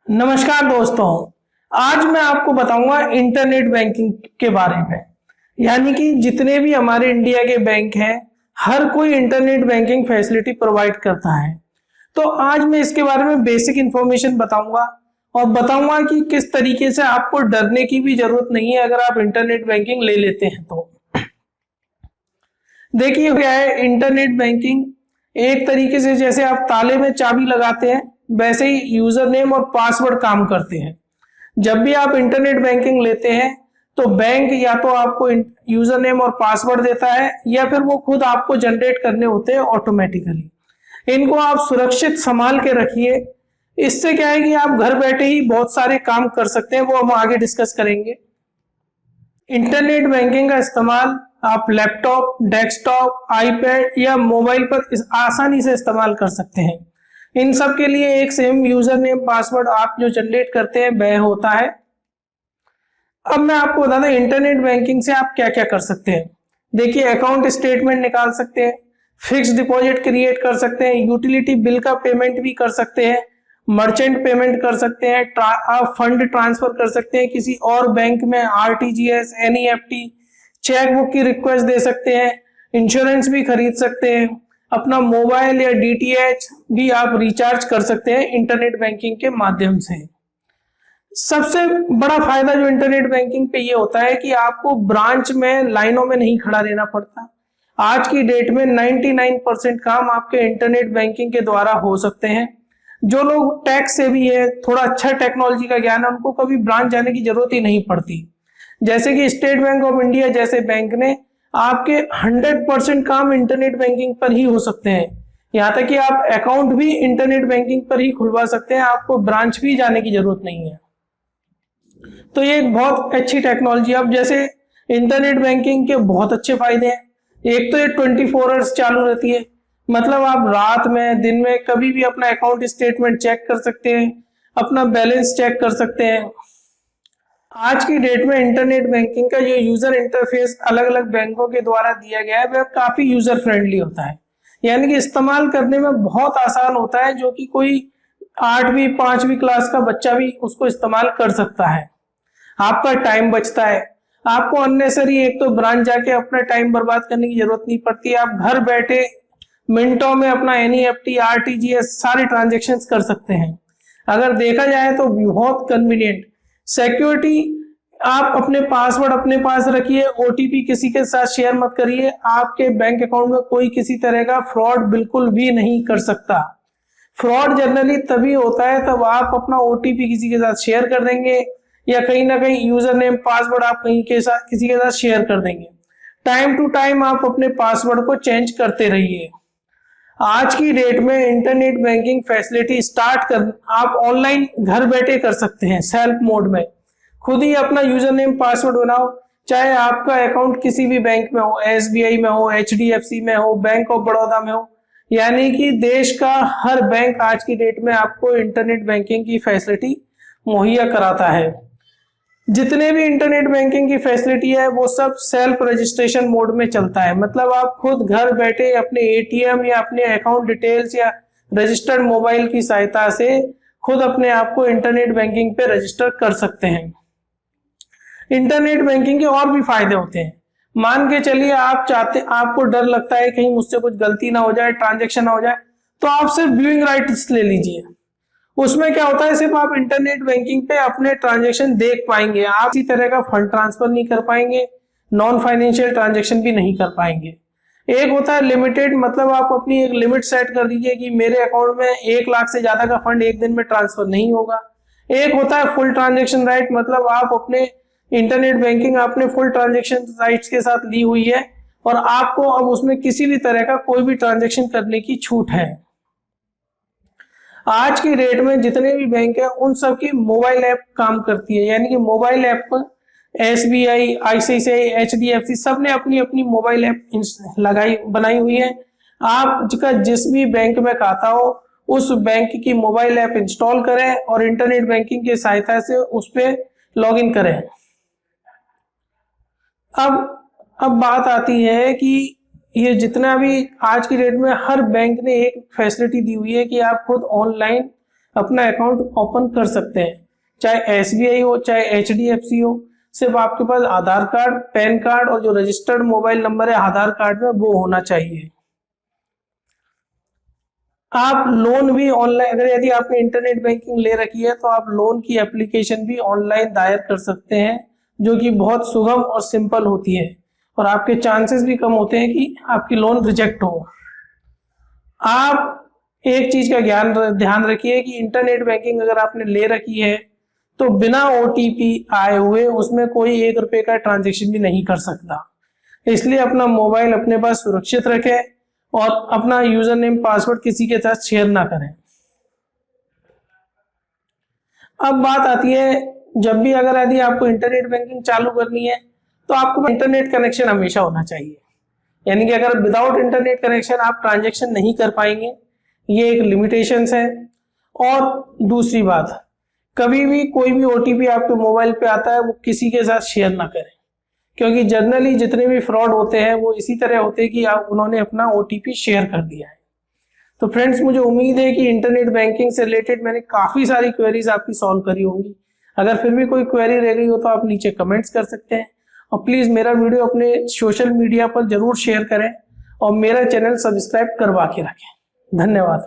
नमस्कार दोस्तों। आज मैं आपको बताऊंगा इंटरनेट बैंकिंग के बारे में। यानी कि जितने भी हमारे इंडिया के बैंक हैं, हर कोई इंटरनेट बैंकिंग फैसिलिटी प्रोवाइड करता है। तो आज मैं इसके बारे में बेसिक इंफॉर्मेशन बताऊंगा और बताऊंगा कि किस तरीके से आपको डरने की भी जरूरत नहीं है अगर आप इंटरनेट बैंकिंग ले लेते हैं तो। देखिए क्या है इंटरनेट बैंकिंग, एक तरीके से जैसे आप ताले में चाबी लगाते हैं वैसे ही यूजर नेम और पासवर्ड काम करते हैं। जब भी आप इंटरनेट बैंकिंग लेते हैं तो बैंक या तो आपको यूजर नेम और पासवर्ड देता है या फिर वो खुद आपको जनरेट करने होते हैं ऑटोमेटिकली। इनको आप सुरक्षित संभाल के रखिए। इससे क्या है कि आप घर बैठे ही बहुत सारे काम कर सकते हैं, वो हम आगे डिस्कस करेंगे। इंटरनेट बैंकिंग का इस्तेमाल आप लैपटॉप, डेस्कटॉप, आईपैड या मोबाइल पर आसानी से इस्तेमाल कर सकते हैं। इन सब के लिए एक सेम यूजर नेम पासवर्ड आप जो जनरेट करते हैं वह होता है। अब मैं आपको बता दें इंटरनेट बैंकिंग से आप क्या क्या कर सकते हैं। देखिए अकाउंट स्टेटमेंट निकाल सकते हैं, फिक्स डिपॉजिट क्रिएट कर सकते हैं, यूटिलिटी बिल का पेमेंट भी कर सकते हैं, मर्चेंट पेमेंट कर सकते हैं, आप फंड ट्रांसफर कर सकते हैं किसी और बैंक में, आरटीजीएस, एनईएफटी, चेकबुक की रिक्वेस्ट दे सकते हैं, इंश्योरेंस भी खरीद सकते हैं, अपना मोबाइल या डीटीएच भी आप रिचार्ज कर सकते हैं इंटरनेट बैंकिंग के माध्यम से। सबसे बड़ा फायदा जो इंटरनेट बैंकिंग पे ये होता है कि आपको ब्रांच में लाइनों में नहीं खड़ा रहना पड़ता। आज की डेट में 99% काम आपके इंटरनेट बैंकिंग के द्वारा हो सकते हैं। जो लोग टेक से भी है, थोड़ा अच्छा टेक्नोलॉजी का ज्ञान है, उनको कभी ब्रांच जाने की जरूरत ही नहीं पड़ती। जैसे कि स्टेट बैंक ऑफ इंडिया जैसे बैंक ने आपके 100% काम इंटरनेट बैंकिंग पर ही हो सकते हैं। यहाँ तक कि आप अकाउंट भी इंटरनेट बैंकिंग पर ही खुलवा सकते हैं, आपको ब्रांच भी जाने की जरूरत नहीं है। तो ये एक बहुत अच्छी टेक्नोलॉजी। अब जैसे इंटरनेट बैंकिंग के बहुत अच्छे फायदे हैं। एक तो ये 24 आवर्स चालू रहती है, मतलब आप रात में, दिन में कभी भी अपना अकाउंट स्टेटमेंट चेक कर सकते हैं, अपना बैलेंस चेक कर सकते हैं। आज की डेट में इंटरनेट बैंकिंग का जो यूजर इंटरफेस अलग अलग बैंकों के द्वारा दिया गया है वह काफी यूजर फ्रेंडली होता है। यानी कि इस्तेमाल करने में बहुत आसान होता है, जो कि कोई 8वीं 5वीं क्लास का बच्चा भी उसको इस्तेमाल कर सकता है। आपका टाइम बचता है, आपको अननेसरी एक तो ब्रांच जाके अपना टाइम बर्बाद करने की जरूरत नहीं पड़ती। आप घर बैठे मिनटों में अपना एनईएफटी, आरटीजीएस सारे ट्रांजेक्शन कर सकते हैं। अगर देखा जाए तो बहुत कन्वीनियंट। सिक्योरिटी, आप अपने पासवर्ड अपने पास रखिए, ओटीपी किसी के साथ शेयर मत करिए। आपके बैंक अकाउंट में कोई किसी तरह का फ्रॉड बिल्कुल भी नहीं कर सकता। फ्रॉड जनरली तभी होता है तब आप अपना ओटीपी किसी के साथ शेयर कर देंगे या कहीं ना कहीं यूजर नेम पासवर्ड आप कहीं के साथ किसी के साथ शेयर कर देंगे। टाइम टू टाइम आप अपने पासवर्ड को चेंज करते रहिए। आज की डेट में इंटरनेट बैंकिंग फैसिलिटी स्टार्ट कर आप ऑनलाइन घर बैठे कर सकते हैं। सेल्फ मोड में खुद ही अपना यूजर नेम पासवर्ड बनाओ, चाहे आपका अकाउंट किसी भी बैंक में हो, एसबीआई में हो, एचडीएफसी में हो, बैंक ऑफ बड़ौदा में हो। यानी कि देश का हर बैंक आज की डेट में आपको इंटरनेट बैंकिंग की फैसिलिटी मुहैया कराता है। जितने भी इंटरनेट बैंकिंग की फैसिलिटी है वो सब सेल्फ रजिस्ट्रेशन मोड में चलता है, मतलब आप खुद घर बैठे अपने एटीएम या अपने अकाउंट डिटेल्स या रजिस्टर्ड मोबाइल की सहायता से खुद अपने आप को इंटरनेट बैंकिंग पे रजिस्टर कर सकते हैं। इंटरनेट बैंकिंग के और भी फायदे होते हैं। मान के चलिए आपको डर लगता है कहीं मुझसे कुछ गलती ना हो जाए, ट्रांजेक्शन ना हो जाए, तो आप सिर्फ व्यूइंग राइट्स ले लीजिए। उसमें क्या होता है, सिर्फ आप इंटरनेट बैंकिंग पे अपने ट्रांजेक्शन देख पाएंगे, आप किसी तरह का फंड ट्रांसफर नहीं कर पाएंगे, नॉन फाइनेंशियल ट्रांजेक्शन भी नहीं कर पाएंगे। एक होता है लिमिटेड, मतलब आप अपनी एक लिमिट सेट कर दीजिए कि मेरे अकाउंट में 1 लाख से ज्यादा का फंड एक दिन में ट्रांसफर नहीं होगा। एक होता है फुल ट्रांजेक्शन राइट, मतलब आप अपने इंटरनेट बैंकिंग आपने फुल ट्रांजेक्शन राइट्स के साथ ली हुई है और आपको अब उसमें किसी भी तरह का कोई भी ट्रांजेक्शन करने की छूट है। आज की डेट में जितने भी बैंक है उन सब की मोबाइल ऐप काम करती है। यानी कि मोबाइल ऐप पर एसबीआई, आईसीआईसीआई, एचडीएफसी सब ने अपनी अपनी मोबाइल ऐप बनाई हुई है। आपका जिस भी बैंक में खाता हो उस बैंक की मोबाइल ऐप इंस्टॉल करें और इंटरनेट बैंकिंग की सहायता से उस पर लॉग इन करें। अब बात आती है कि ये जितना भी आज की डेट में हर बैंक ने एक फैसिलिटी दी हुई है कि आप खुद ऑनलाइन अपना अकाउंट ओपन कर सकते हैं, चाहे SBI हो चाहे HDFC हो। सिर्फ आपके पास आधार कार्ड, पैन कार्ड और जो रजिस्टर्ड मोबाइल नंबर है आधार कार्ड में वो होना चाहिए। आप लोन भी ऑनलाइन, अगर यदि आपने इंटरनेट बैंकिंग ले रखी है तो आप लोन की एप्लीकेशन भी ऑनलाइन दायर कर सकते हैं, जो कि बहुत सुगम और सिंपल होती है और आपके चांसेस भी कम होते हैं कि आपकी लोन रिजेक्ट हो। आप एक चीज का ध्यान रखिए कि इंटरनेट बैंकिंग अगर आपने ले रखी है तो बिना OTP आए हुए उसमें कोई ₹1 का ट्रांजेक्शन भी नहीं कर सकता। इसलिए अपना मोबाइल अपने पास सुरक्षित रखें और अपना यूजर नेम पासवर्ड किसी के साथ शेयर ना करें। अब बात आती है, जब भी अगर यदि आपको इंटरनेट बैंकिंग चालू करनी है तो आपको इंटरनेट कनेक्शन हमेशा होना चाहिए, यानी कि अगर विदाउट इंटरनेट कनेक्शन आप ट्रांजेक्शन नहीं कर पाएंगे, ये एक लिमिटेशंस है। और दूसरी बात, कभी भी कोई भी OTP आपके मोबाइल पे आता है वो किसी के साथ शेयर ना करें, क्योंकि जनरली जितने भी फ्रॉड होते हैं वो इसी तरह होते हैं कि उन्होंने अपना OTP शेयर कर दिया है। तो फ्रेंड्स, मुझे उम्मीद है कि इंटरनेट बैंकिंग से रिलेटेड मैंने काफी सारी क्वेरीज आपकी सॉल्व करी होंगी। अगर फिर भी कोई क्वेरी रह गई हो तो आप नीचे कमेंट्स कर सकते हैं और प्लीज मेरा वीडियो अपने सोशल मीडिया पर जरूर शेयर करें और मेरा चैनल सब्सक्राइब करवा के रखें। धन्यवाद।